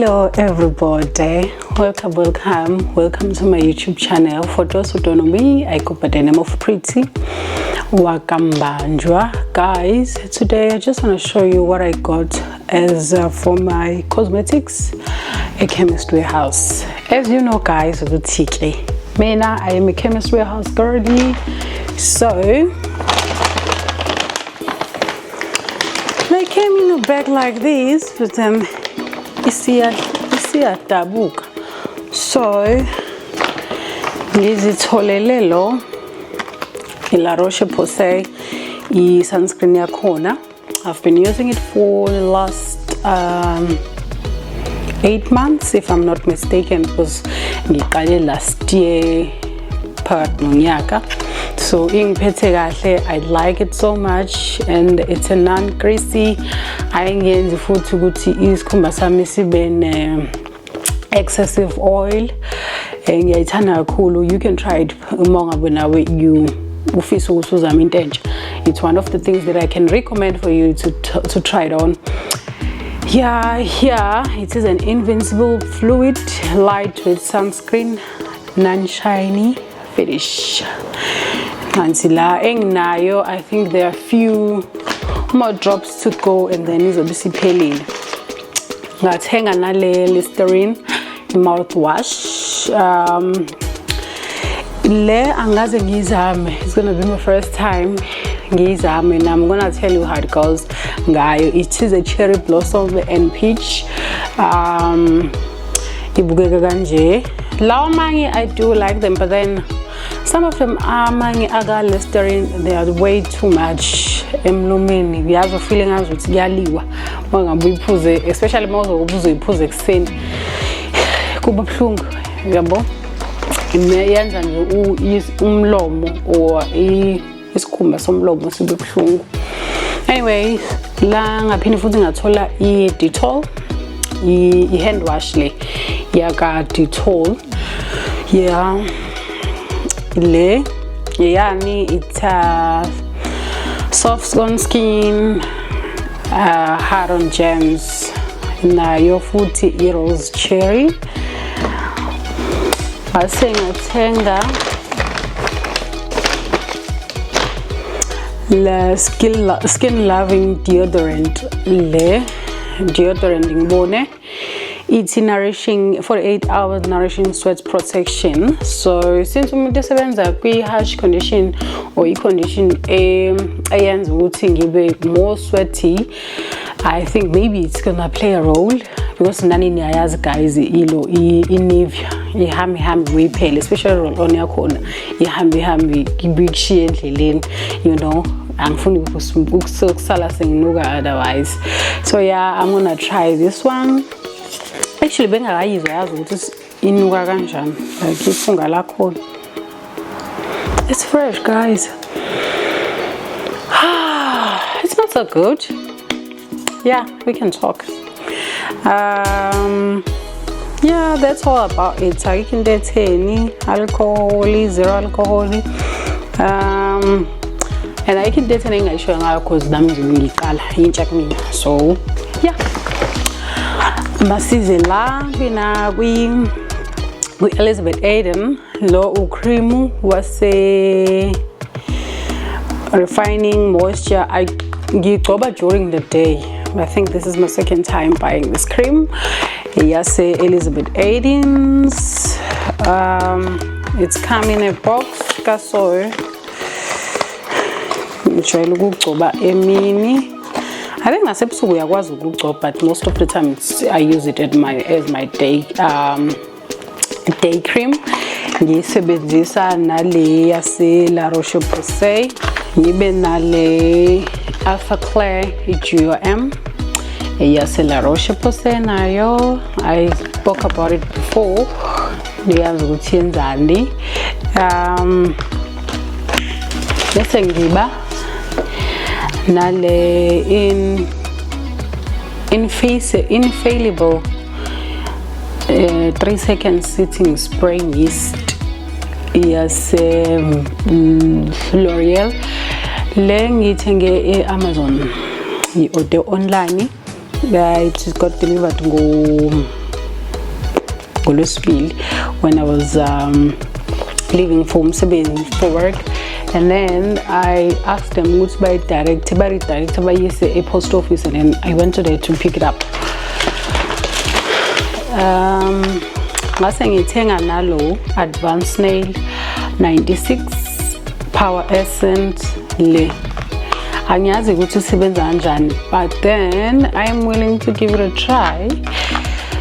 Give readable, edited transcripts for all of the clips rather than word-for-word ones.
Hello everybody, welcome to my YouTube channel. For those who don't know me, I go by the name of Pretty Wakambanjwa. Guys, today I just want to show you what I got as for my cosmetics at Chemist warehouse. As you know guys, Mena, I am a Chemist warehouse girlie, so they came in a bag like this with them. Isi tabuka. So ngizitholele lo La Roche-Posay sunscreen yakhona. I've been using it for the last 8 months if I'm not mistaken, because ngiqale last year part nonyaka. So ingiphethe kahle, I like it so much, and it's a non-greasy. Ayingenzi futhi ukuthi isikhumba sami sibe excessive oil. Ngiyayithanda kakhulu. You can try it uma ngabe nawe you ufisa ukusuzama into entsha. It's one of the things that I can recommend for you to try it on. Yeah, it is an invincible fluid lightweight sunscreen, non-shiny finish. Nansila enginayo, I think there are a few more drops to go and then izobe isiphelile. Ngathenga nale Listerine mouthwash. Le angaze ngizame. It's gonna be my first time ngizame, and I'm gonna tell you how it goes ngayo. It is a cherry blossom and peach. Ibukeka kanje. Lawa manye I do like them, but then some of them are many other Listerine, they are way too much emlumeni. You have a feeling as with yaliwa mangabuyiphuze, especially mawuzoyiphuza ekseni kuba buhlungu, yabo. Iyenza nje umlomo or isikhumba somlomo sibe buhlungu. Anyway, la ngaphinde futhi ngathola i-Dettol, i-hand wash le yaka Dettol. Yeah. Le yani, it's soft on skin, hard on gems. Nayo futhi rose cherry. Base ngathenga la skin loving deodorant. Le deodorant ngibone it's nourishing 48 hours nourishing sweat protection. So since umuntu esebenza kwi harsh condition or i condition eyenza ukuthi ngibe more sweaty, I think maybe it's gonna play a role, because nani niyayazi guys, ilo Nivea ihambi uyiphele, especially roll on yakhona ihambi ngibikushiye endleleni, you know. Angifuni ukusala senginuka otherwise. So yeah, I'm gonna try this one. Actually bengakayizwa yazi ukuthi inuka kanjani, like ifunga lakhona. It's fresh guys. It's not so good. Yeah, we can talk. Yeah, that's all about it. Ayikho into etheni, alcohol, zero alcohol. And I can date anything I show because nami ngiqala intsha kumina. So yeah, masize la bina kwi Elizabeth Arden lo ucream wase refining moisture. I ngigcoba during the day. I think this is my second time buying this cream. Yes, Elizabeth Arden's. It's come in a box kaso. Ngijwayele ukugcoba emini. I think nasebusuku uyakwazi ukugcoba, but most of the time I use it as my day cream. Ngisebenzisa nale yase La Roche-Posay, ngibe nale Alpha Claire i-GOM yase La Roche-Posay nayo. I spoke about it before. Ndiyazi ukuthi yenzani. Bese ngiba nale infallible 3-second sitting spray mist. Yes, L'Oreal. Le ngithenge Amazon. I-order online. It got delivered ngolwesibili when I was leaving for work, and then I asked them ukuthi bayi-direct bayise a post office, and then I went to there to pick it up. Ngase ngithenga nalo advanced nail 96 power essence le. Angiyazi ukuthi usebenza kanjani, but then I am willing to give it a try.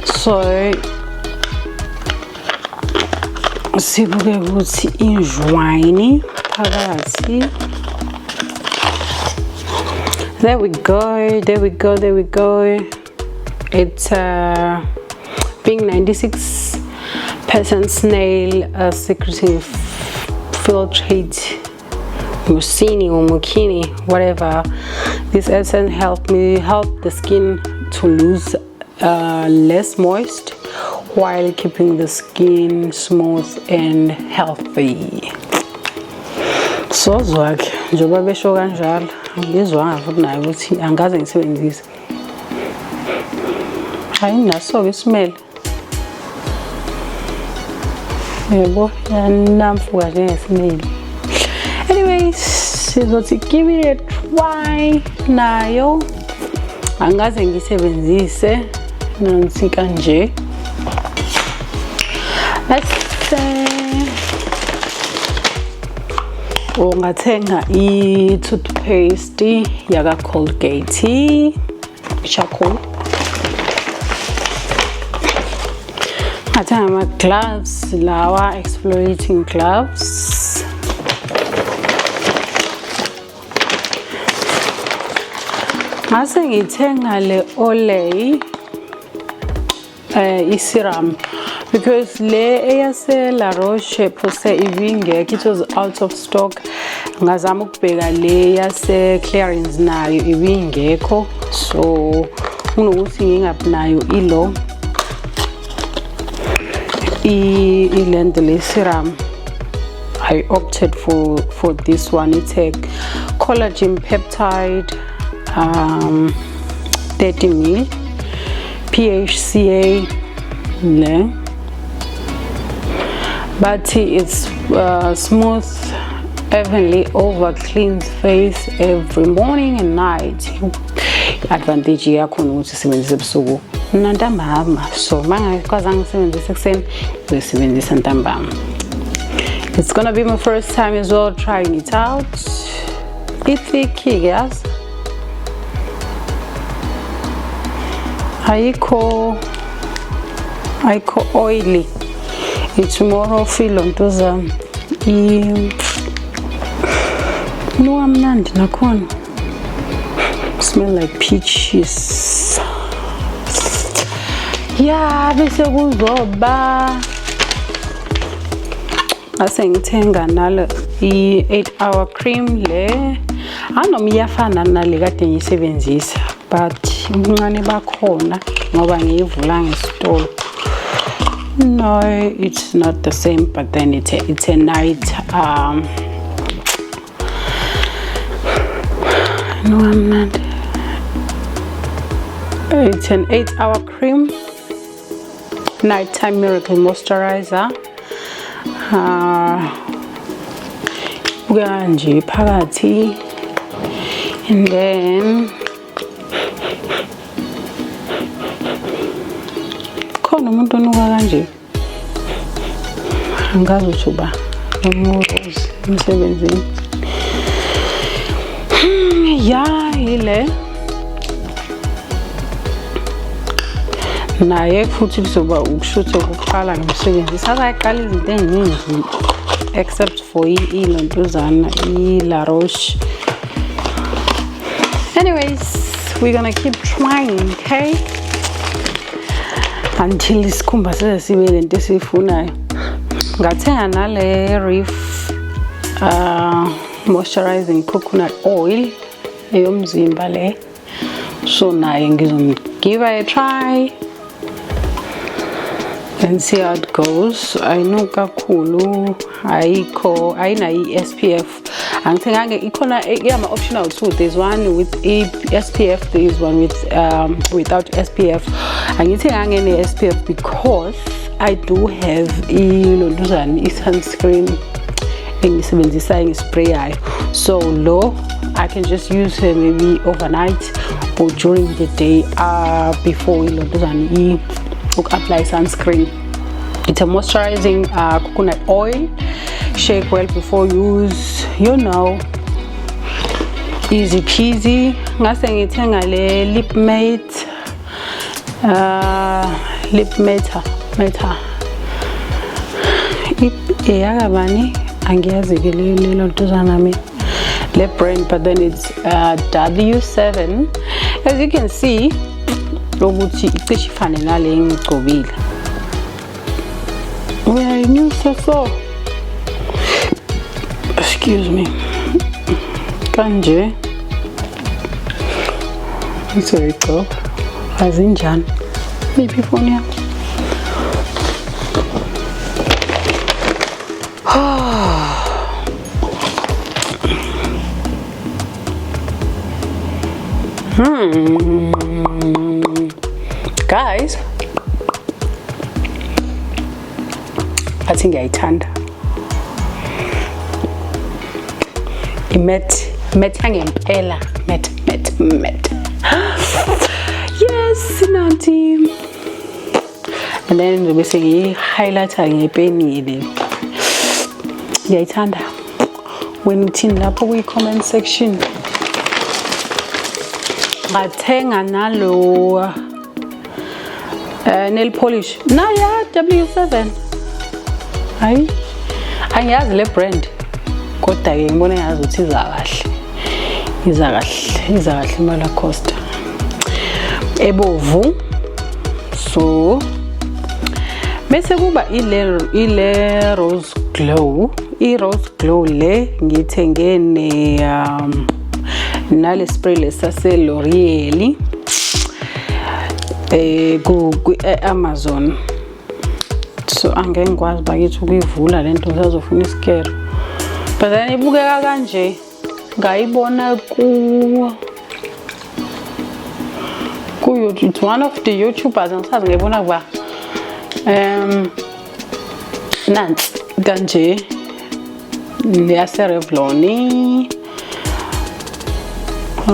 So sibuke ukuthi injwayini phakathi. There we go. It's being 96% snail secretive filtrate mucini or mukini, whatever. This essence help the skin to lose less moist while keeping the skin smooth and healthy. So zwakhe njengoba besho kanjalo, ngizwanga futhi naye ukuthi angaze ngisebenzise. Hayi naso smell. Yebo, yanamfuka njengesimile. Anyways, sizothi give it a try nayo. Angaze ngisebenzise nansi kanje. Let's say ungathenga i-toothpaste yaka Colgate charcoal. Ngathenga ama-gloves lawa exfoliating gloves. Ngase ngithenga le Olay i-serum because le eyase La Roche-Posay ibingekho, it was out of stock. Ngazama ukubheka le yase clearance nayo ibingekho, so kunokuthi ngingabi nayo ilo i-lendle serum, I opted for this one. It's a collagen peptide 30 ml PHCA ne, but it's smooth evenly over cleans face every morning and night. Advantage yakho ukuthi usebenzise ebusuku nantambama, so mangakwazi ngisebenzise ekuseni uyisebenzisa ntambama. It's gonna be my first time as well trying it out. It's thick, guys. Ayikho oily. It's more feel onto zam. No, I'm not nakhona. Smell like peaches. Yeah, bese kuzoba. Ase ngithenga nalo i-8-hour cream le. Anoma iyafana nale kade ngiyisebenzisa, but ubuncane bakhona ngoba ngiyivula ngesitolo. No, it's not the same, but then it's a night no, I'm not. It's an 8-hour cream, nighttime miracle moisturizer. Kanje phakathi, and then khona umuntu onuka kanje, angazi ukuthi uba nomurozi emsebenzini. Yeah, ile naye futhi kuzoba ukushuthe ukuqala ngimsebenzisa. Akaqala izinto eziningi except for ilontuzana i-La Roche. Anyways, we're gonna keep trying, okay, until isikhumba sibe lento esifunayo. Ngathenga nale Reef moisturizing coconut oil eyomzimba le, so naye ngizomgive a try and see how it goes. I know kakhulu ayina SPF. Angithenga ikhona yama optional too. There's one with SPF, there is one with without SPF. Angithenga ngene SPF because I do have a sunscreen engisebenzisayo ngisprayayo, so lo I can just use her maybe overnight or during the day before apply sunscreen. It's a moisturizing coconut oil. Shake well before use, easy peasy. Ngase ngithenga le lip mate yakabani angiyazi ke le ntuzana mi le brand, but then it's W7. As you can see ukuthi icishe ifane nale engigcobile. So excuse me, kanje sorry go azinjani maybe phone yami. Guys, I think ngiyayithanda imet yangempela met yes nanti, and then bese ngiyi-highlighter ngepenile. Ngiyayithanda. When uthini lapho kwi-comment section, ngathenga nalo nail polish naya W7. Hayi angiyazi le brand, kodwa ke ngibona yazi ukuthi iza kahle imali cost ebovu. So bese kuba ile rose glow. I-rose glow le ngithenge nale spray lesase L'Oreal ku-Amazon. So angeke ngikwazi bakithi ukuyivula lento ngizofuna isikero, but then ibukeka kanje. Ngayibona it's one of the YouTubers ngisazi ngiyibona kuba nansi kanje leyase Revlon. I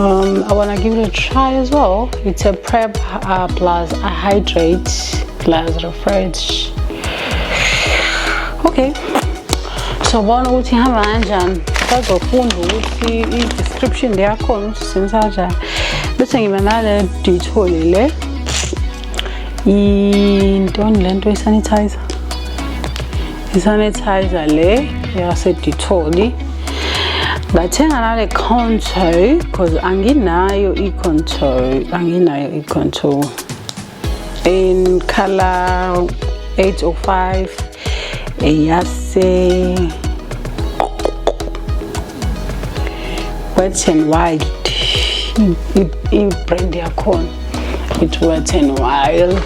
want to give it a try as well. It's a prep plus a hydrate plus refresh. Okay, so bona ukuthi ihamba kanjani, bazofunda ukuthi i-description yakhona ukuthi senzakanjani. Bese ngiba nale Dettol le lento i-sanitizer le yase Dettol. Ngathenga nale contour because anginayo i-contour in color 805 eyase Wet n Wild. I-brand yakhona it's Wet n Wild.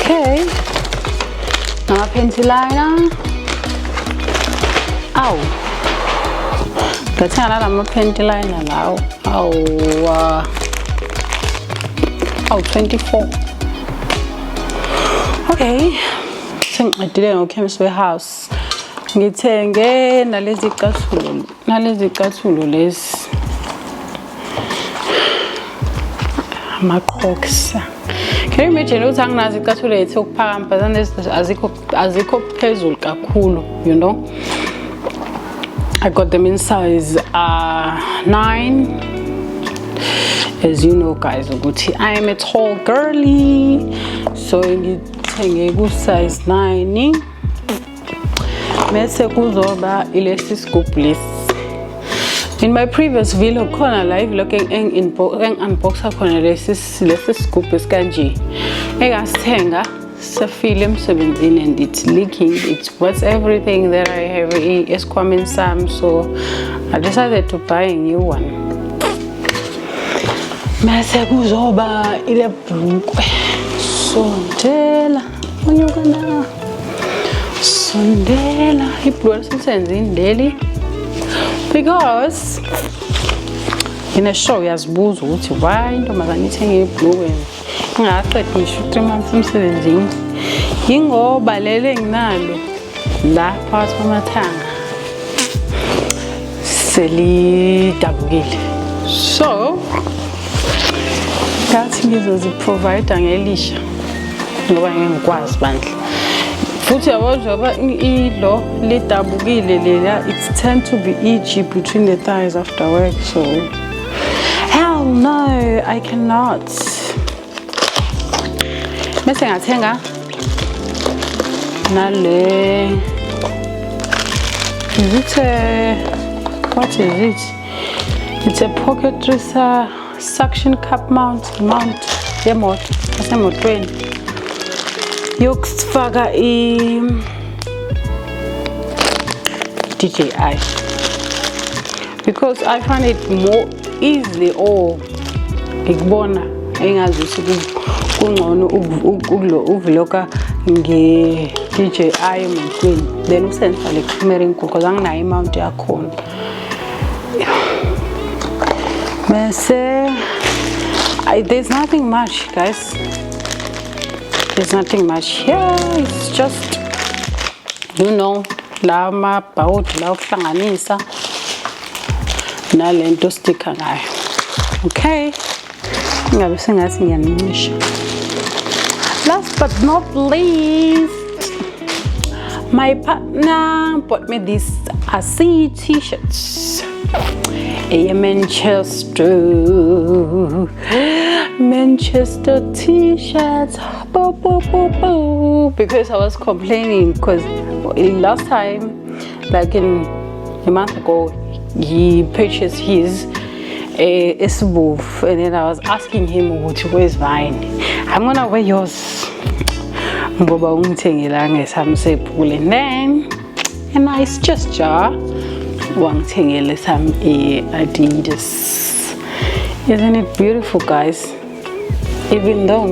Okay, ama-panty liner. Ngathenga nalama-panty liner lawo 24. Okay, sengiqedile ngo-Chemist warehouse. Ngithenge nalezi cathulo lezi ama-Crocs. Can you imagine ukuthi anginazo icathulo ethe ukuphakama, but then azikho phezulu kakhulu, I got them in size 9. As you know guys, I am a tall girly, so ngithenge ku size 9. Mese kuzoba ilesi scoop lesi. In my previous video khona live looking unboxa khona lesi scoop esikanje engasithenga safile emsebenzini, and it's leaking. It's worth everything that I have esikhwameni sami, so I decided to buy a new one. Mase kuzoba ile bhulukwe sondela unyukana sondela ibhulukwe sisenzini leli, because in a show yazibuza ukuthi why intombazane ithenge ibhulukwe ngaqeda ngisho 3 months emsebenzini yingoba lele nginalo la phakathi kwamathanga selidabukile, so ngathi ngizoziprovide ngelisha ngoba ngingikwazi bandla futhi yabona ilo lidabukile lela, it tend to be itchy between the thighs after work, so hell no, I cannot. Bese ngathenga nale, is it what is it? It's a pocket dresser suction cup mount yemoto asemotweni yokufaka DJI, because I find it more easily or ngikubona engazi ukuthi kungcono uvloga nge DJI emotweni then usenza le camera enkulu because anginayo imount yakhona. Mese there's nothing much, guys. There's nothing much here. It's just, you know, la mabhawudi la ukuhlanganisa nalento sticker ngayo. Okay, ngabe sengathi ngiyanimisha. Last but not least, my partner bought me these AC t-shirts. A Manchester t-shirts, because I was complaining because last time, like in a month ago, he purchased his Isboof, and then I was asking him where's mine. I'm gonna wear yours. And then a nice gesture. Adidas. Isn't it beautiful, guys? Even though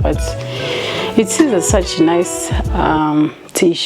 but it is such a nice t-shirt.